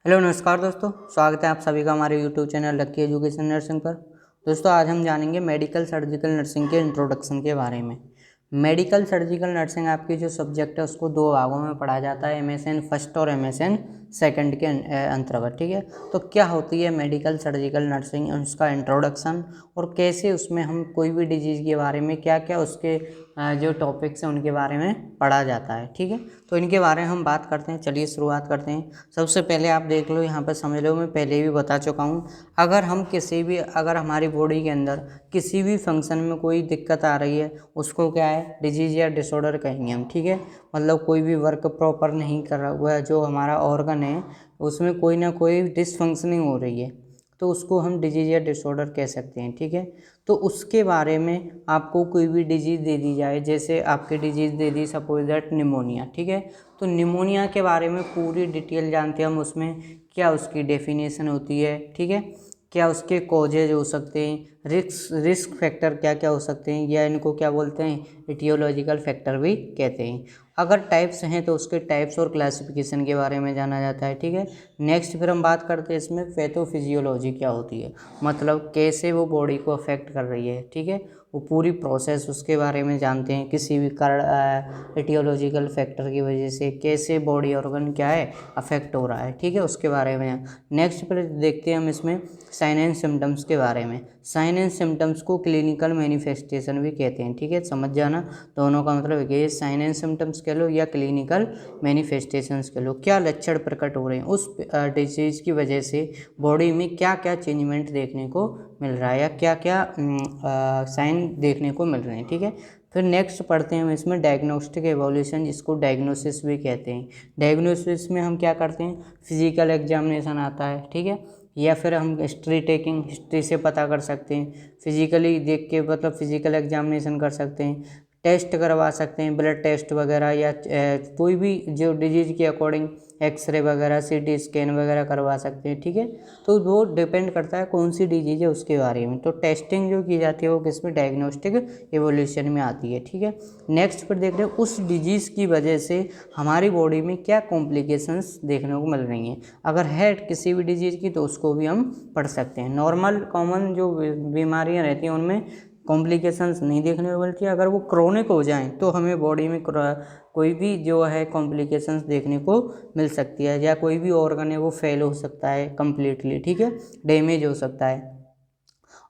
Hello नमस्कार दोस्तों, स्वागत है आप सभी का हमारे यूट्यूब चैनल लक्की एजुकेशन नर्सिंग पर। दोस्तों आज हम जानेंगे मेडिकल सर्जिकल नर्सिंग के इंट्रोडक्शन के बारे में। मेडिकल सर्जिकल नर्सिंग आपकी जो सब्जेक्ट है उसको दो भागों में पढ़ा जाता है, MSN फर्स्ट और MSN सेकंड के अंतर्गत। ठीक है, तो क्या होती है मेडिकल सर्जिकल नर्सिंग, उसका इंट्रोडक्शन और कैसे उसमें हम कोई भी डिजीज़ के बारे में क्या क्या उसके जो टॉपिक्स हैं उनके बारे में पढ़ा जाता है। ठीक है, तो इनके बारे में हम बात करते हैं। चलिए शुरुआत करते हैं। सबसे पहले आप देख लो, यहाँ पर समझ लो, मैं पहले भी बता चुका हूँ, अगर हमारी बॉडी के अंदर किसी भी फंक्शन में कोई दिक्कत आ रही है उसको क्या है, डिजीज या डिसऑर्डर कहेंगे हम। ठीक है, मतलब कोई भी वर्क प्रॉपर नहीं कर रहा हुआ है, जो हमारा ऑर्गन है उसमें कोई ना कोई डिसफंक्शनिंग हो रही है, तो उसको हम डिजीज या डिसऑर्डर कह सकते हैं। ठीक है, तो उसके बारे में आपको कोई भी डिजीज़ दे दी जाए, जैसे आपकी disease they the suppose that pneumonia. ठीक है, तो निमोनिया के बारे में पूरी डिटेल जानते हैं हम, उसमें क्या उसकी डेफिनेशन होती है। ठीक है, क्या उसके कॉजेज हो सकते हैं, रिस्क फैक्टर क्या क्या हो सकते हैं, या इनको क्या बोलते हैं, इटियोलॉजिकल फैक्टर भी कहते हैं। अगर टाइप्स हैं तो उसके टाइप्स और क्लासिफिकेशन के बारे में जाना जाता है। ठीक है, नेक्स्ट फिर हम बात करते हैं इसमें पैथोफिजियोलॉजी क्या होती है, मतलब कैसे वो बॉडी को अफेक्ट कर रही है। ठीक है, वो पूरी प्रोसेस उसके बारे में जानते हैं, किसी भी कारण एटियोलॉजिकल फैक्टर की वजह से कैसे बॉडी ऑर्गन क्या है अफेक्ट हो रहा है। ठीक है, उसके बारे में। नेक्स्ट पर देखते हैं हम इसमें साइन एंड सिम्टम्स के बारे में। साइन एंड सिम्टम्स को क्लिनिकल मैनिफेस्टेशन भी कहते हैं। ठीक है, समझ जाना, दोनों का मतलब है, साइन एंड सिम्टम्स कह लो या क्लिनिकल मैनिफेस्टेशंस कह लो। क्या लक्षण प्रकट हो रहे हैं उस डिजीज़ की वजह से, बॉडी में क्या क्या चेंजमेंट देखने को मिल रहा है, या क्या क्या साइन देखने को मिल रहे हैं। ठीक है, फिर नेक्स्ट पढ़ते हैं हम इसमें डायग्नोस्टिक एवोल्यूशन, जिसको डायग्नोसिस भी कहते हैं। डायग्नोसिस में हम क्या करते हैं, फिजिकल एग्जामिनेशन आता है। ठीक है, या फिर हम हिस्ट्री टेकिंग, हिस्ट्री से पता कर सकते हैं, फिजिकली देख के, मतलब फिजिकल एग्जामिनेशन कर सकते हैं, टेस्ट करवा सकते हैं, ब्लड टेस्ट वगैरह, या कोई भी जो डिजीज़ के अकॉर्डिंग एक्सरे वगैरह, CT स्कैन वगैरह करवा सकते हैं। ठीक है, तो वो डिपेंड करता है कौन सी डिजीज़ है उसके बारे में। तो टेस्टिंग जो की जाती है वो किसमें, डायग्नोस्टिक एवोल्यूशन में आती है। ठीक है, नेक्स्ट पर देख रहे हैं उस डिजीज़ की वजह से हमारी बॉडी में क्या कॉम्प्लिकेशंस देखने को मिल रही हैं। अगर है किसी भी डिजीज़ की तो उसको भी हम पढ़ सकते हैं। नॉर्मल कॉमन जो बीमारियां रहती हैं उनमें कॉम्प्लिकेशंस नहीं देखने को मिलती है। अगर वो क्रोनिक हो जाएं तो हमें बॉडी में कोई भी जो है कॉम्प्लिकेशंस देखने को मिल सकती है, या कोई भी ऑर्गन है वो फेल हो सकता है कम्प्लीटली। ठीक है, डैमेज हो सकता है।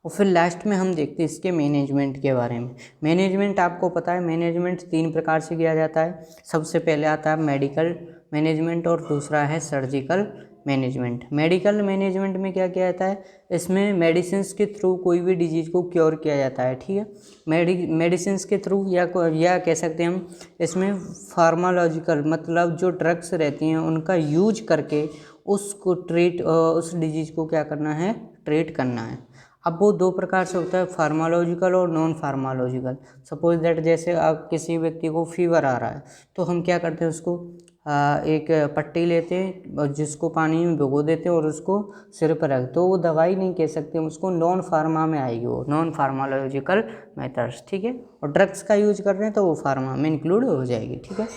और फिर लास्ट में हम देखते हैं इसके मैनेजमेंट के बारे में। मैनेजमेंट आपको पता है, मैनेजमेंट 3 प्रकार से किया जाता है। सबसे पहले आता है मेडिकल मैनेजमेंट और दूसरा है सर्जिकल मैनेजमेंट। मेडिकल मैनेजमेंट में क्या किया जाता है, इसमें मेडिसिन्स के थ्रू कोई भी डिजीज़ को क्योर किया जाता है। ठीक है, मेडिसिन्स के थ्रू, या कह सकते हैं हम इसमें फार्मालॉजिकल, मतलब जो ड्रग्स रहती हैं उनका यूज करके उसको उस डिजीज़ को क्या करना है, ट्रीट करना है। अब वो 2 प्रकार से होता है, फार्मालॉजिकल और नॉन फार्मालॉजिकल। सपोज दैट जैसे आप किसी व्यक्ति को फीवर आ रहा है तो हम क्या करते हैं, उसको एक पट्टी लेते हैं और जिसको पानी में भिगो देते हैं और उसको सिर पर रख, तो वो दवाई नहीं कह सकते उसको, नॉन फार्मा में आएगी, वो नॉन फार्मालॉजिकल मेथड्स। ठीक है, और ड्रग्स का यूज कर रहे हैं तो वो फार्मा में इंक्लूड हो जाएगी। ठीक है,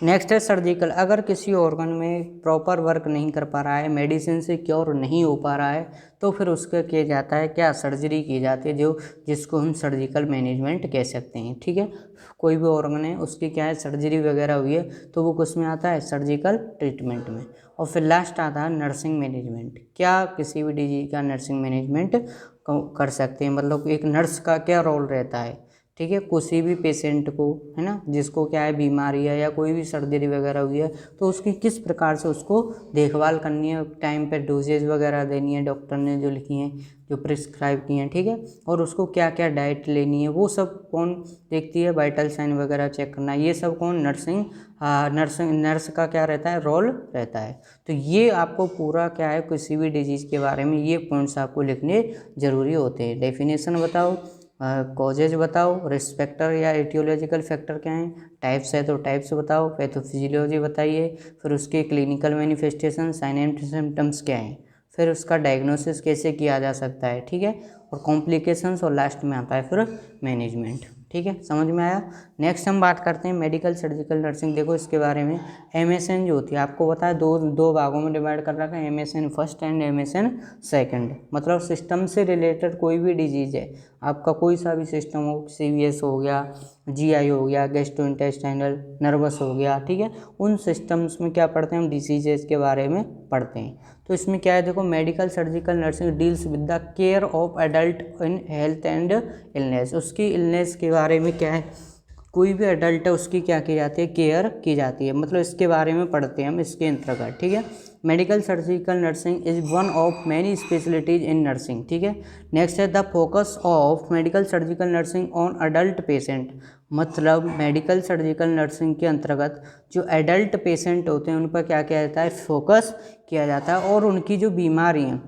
नेक्स्ट है सर्जिकल। अगर किसी ऑर्गन में प्रॉपर वर्क नहीं कर पा रहा है, मेडिसिन से क्योर नहीं हो पा रहा है, तो फिर उसका किया जाता है क्या, सर्जरी की जाती है, जिसको हम सर्जिकल मैनेजमेंट कह सकते हैं। ठीक है, कोई भी ऑर्गन है उसकी क्या है, सर्जरी वगैरह हुई है तो वो किस में आता है, सर्जिकल ट्रीटमेंट में। और फिर लास्ट आता है नर्सिंग मैनेजमेंट। क्या किसी भी डिजीज का नर्सिंग मैनेजमेंट कर सकते हैं, मतलब एक नर्स का क्या रोल रहता है। ठीक है, किसी भी पेशेंट को, है ना, जिसको क्या है बीमारी है या कोई भी सर्जरी वगैरह हुई है, तो उसकी किस प्रकार से उसको देखभाल करनी है, टाइम पे डोजेज वगैरह देनी है, डॉक्टर ने जो लिखी हैं, जो प्रिस्क्राइब की हैं। ठीक है, और उसको क्या क्या डाइट लेनी है, वो सब कौन देखती है, वाइटल साइन वगैरह चेक करना, ये सब कौन, नर्स का क्या रहता है, रोल रहता है। तो ये आपको पूरा क्या है, किसी भी डिजीज़ के बारे में ये पॉइंट्स आपको लिखने ज़रूरी होते हैं। डेफिनेशन बताओ, कॉजेज बताओ, रिस्क फैक्टर या एटियोलॉजिकल फैक्टर क्या हैं, टाइप्स है तो टाइप्स बताओ, पैथोफिजियोलॉजी बताइए, फिर उसके clinical manifestation, sign and symptoms क्या हैं, फिर उसका डायग्नोसिस कैसे किया जा सकता है। ठीक है, और कॉम्प्लिकेशंस, और लास्ट में आता है फिर मैनेजमेंट। ठीक है, समझ में आया। नेक्स्ट हम बात करते हैं मेडिकल सर्जिकल नर्सिंग। देखो इसके बारे में MSN जो होती है, आपको पता है दो भागों में डिवाइड कर रखा है, MSN first and MSN second. मतलब सिस्टम से रिलेटेड कोई भी डिजीज है, आपका कोई सा भी सिस्टम हो, CVS हो गया, GI हो गया, गैस्ट्रोइंटेस्टाइनल, नर्वस हो गया, ठीक है, उन सिस्टम्स में क्या पढ़ते हैं हम, डिसीजेस के बारे में पढ़ते हैं। तो इसमें क्या है, देखो medical surgical nursing deals with the care of adult in health and illness. उसकी इलनेस के बारे में क्या है, कोई भी एडल्ट है उसकी क्या की जाती है, केयर की जाती है, मतलब इसके बारे में पढ़ते हैं हम इसके अंतर्गत, ठीक है। Medical surgical nursing is one of many specialities in nursing, ठीक है। नेक्स्ट है the focus of medical surgical nursing on adult patient. मतलब मेडिकल सर्जिकल नर्सिंग के अंतर्गत जो एडल्ट पेशेंट होते हैं उन पर क्या किया जाता है, फोकस किया जाता है, और उनकी जो बीमारी हैं,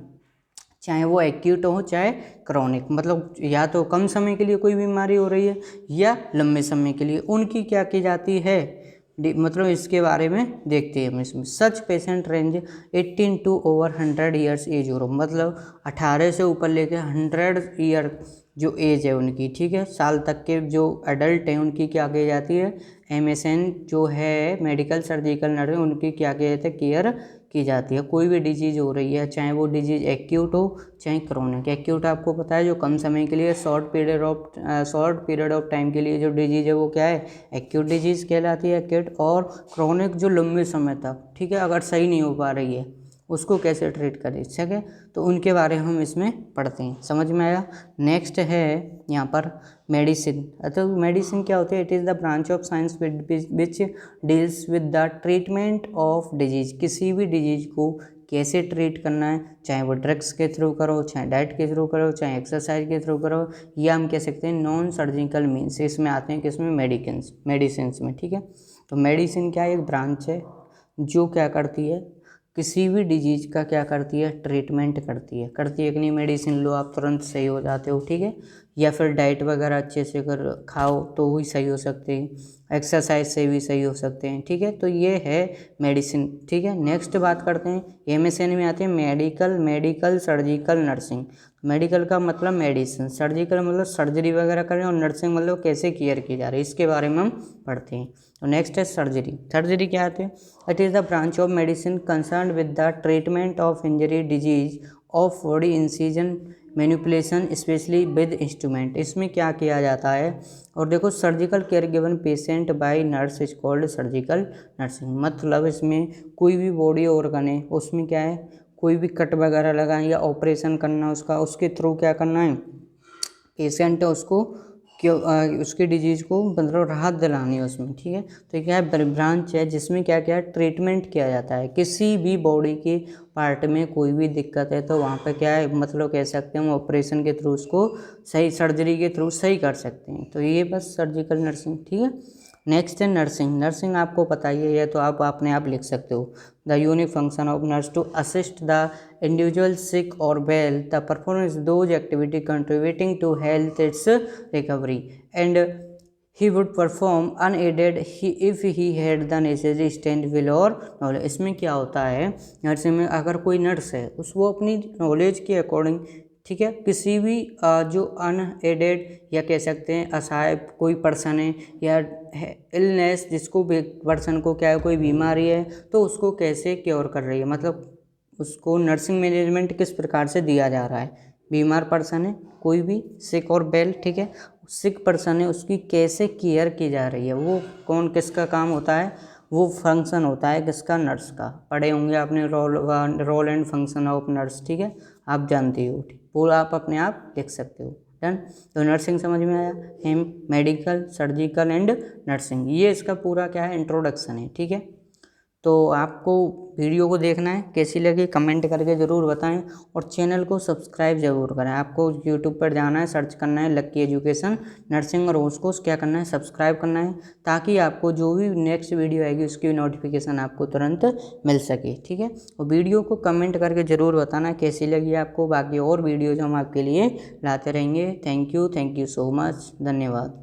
चाहे वो एक्यूट हो चाहे क्रॉनिक, मतलब या तो कम समय के लिए कोई बीमारी हो रही है या लंबे समय के लिए, उनकी क्या की जाती है, मतलब इसके बारे में देखते हैं हम इसमें। Such patient range 18 to over 100 years age group, मतलब 18 से ऊपर लेके 100 ईयर जो एज है उनकी, ठीक है, साल तक के जो एडल्ट हैं उनकी क्या की जाती है, MSN जो है मेडिकल सर्जिकल नर्सिंग, उनकी क्या की जाती है, केयर की जाती है। कोई भी डिजीज़ हो रही है, चाहे वो डिजीज़ एक्यूट हो चाहे क्रॉनिक। एक्यूट आपको पता है जो कम समय के लिए, शॉर्ट पीरियड ऑफ टाइम के लिए जो डिजीज़ है वो क्या है, एक्यूट डिजीज़ कहलाती है, एक्यूट। और क्रॉनिक जो लंबे समय तक, ठीक है, अगर सही नहीं हो पा रही है उसको कैसे ट्रीट करें, ठीक है, तो उनके बारे में हम इसमें पढ़ते हैं, समझ में आया। नेक्स्ट है यहाँ पर मेडिसिन। तो मेडिसिन क्या होती है, it is the branch of science which deals with the treatment of disease. किसी भी डिजीज को कैसे ट्रीट करना है, चाहे वो ड्रग्स के थ्रू करो, चाहे डाइट के थ्रू करो, चाहे एक्सरसाइज के थ्रू करो, या हम कह सकते हैं नॉन सर्जिकल मीन्स, इसमें आते हैं किसमें, मेडिसिन में, ठीक है। तो मेडिसिन क्या है, एक ब्रांच है जो क्या करती है, किसी भी डिजीज का क्या करती है, ट्रीटमेंट करती है कि नहीं, मेडिसिन लो आप तुरंत सही हो जाते हो, ठीक है, या फिर डाइट वगैरह अच्छे से कर खाओ तो भी सही हो सकते हैं, एक्सरसाइज से भी सही हो सकते हैं, ठीक है, तो ये है मेडिसिन, ठीक है। नेक्स्ट बात करते हैं MSN में आते हैं मेडिकल सर्जिकल नर्सिंग। मेडिकल का मतलब मेडिसिन, सर्जिकल मतलब सर्जरी वगैरह करें, और नर्सिंग मतलब कैसे केयर की जा रही है, इसके बारे में हम पढ़ते हैं। तो नेक्स्ट है सर्जरी क्या आते हैं, it is the branch of medicine concern with the treatment of injury, disease of body, incision, manipulation, specially with instrument. इसमें क्या किया जाता है, और देखो surgical care given patient bye nurse is called surgical nursing. मतलब इसमें कोई भी बॉडी ऑर्गन है उसमें क्या है, कोई भी कट वगैरह लगाएं या ऑपरेशन करना उसका, उसके थ्रू क्या करना है, पेशेंट है उसको क्यों उसकी डिजीज़ को मतलब राहत दिलानी है उसमें, ठीक है। तो क्या है, ब्रांच है जिसमें क्या क्या ट्रीटमेंट किया जाता है, किसी भी बॉडी के पार्ट में कोई भी दिक्कत है तो वहाँ पे क्या है, मतलब कह सकते हैं हम ऑपरेशन के थ्रू उसको सही, सर्जरी के थ्रू सही कर सकते हैं। तो ये बस सर्जिकल नर्सिंग, ठीक है। नेक्स्ट है नर्सिंग आपको पता ही है, तो आप अपने आप लिख सकते हो, the unique function of nurse to assist the individual sick और well, the performance those activity contributing to health its recovery, and he would perform unaided if he had the necessary strength, will or knowledge। इसमें क्या होता है, nursing में अगर कोई nurse है वो अपनी नॉलेज के अकॉर्डिंग, ठीक है, किसी भी जो अनएडेड या कह सकते हैं असहाय कोई पर्सन है, या इलनेस जिसको पर्सन को क्या है, कोई बीमारी है, तो उसको कैसे क्योर कर रही है, मतलब उसको नर्सिंग मैनेजमेंट किस प्रकार से दिया जा रहा है। बीमार पर्सन है कोई भी, सिक और वेल, ठीक है, सिक पर्सन है उसकी कैसे केयर की जा रही है, वो कौन किसका काम होता है, वो फंक्शन होता है किसका, नर्स का। पढ़े होंगे आपने role and function of nurse, ठीक है, आप जानते हो, ठीक, वो आप अपने आप लिख सकते हो। डन। तो नर्सिंग समझ में आया, हेम मेडिकल सर्जिकल एंड नर्सिंग, ये इसका पूरा क्या है, इंट्रोडक्शन है, ठीक है। तो आपको वीडियो को देखना है, कैसी लगी कमेंट करके ज़रूर बताएं, और चैनल को सब्सक्राइब ज़रूर करें। आपको यूट्यूब पर जाना है, सर्च करना है लक्की एजुकेशन नर्सिंग, और उसको क्या करना है, सब्सक्राइब करना है, ताकि आपको जो भी नेक्स्ट वीडियो आएगी उसकी नोटिफिकेशन आपको तुरंत मिल सके, ठीक है। और वीडियो को कमेंट करके ज़रूर बताना कैसी लगी आपको। बाकी और वीडियोज़ हम आपके लिए लाते रहेंगे। थैंक यू सो मच, धन्यवाद।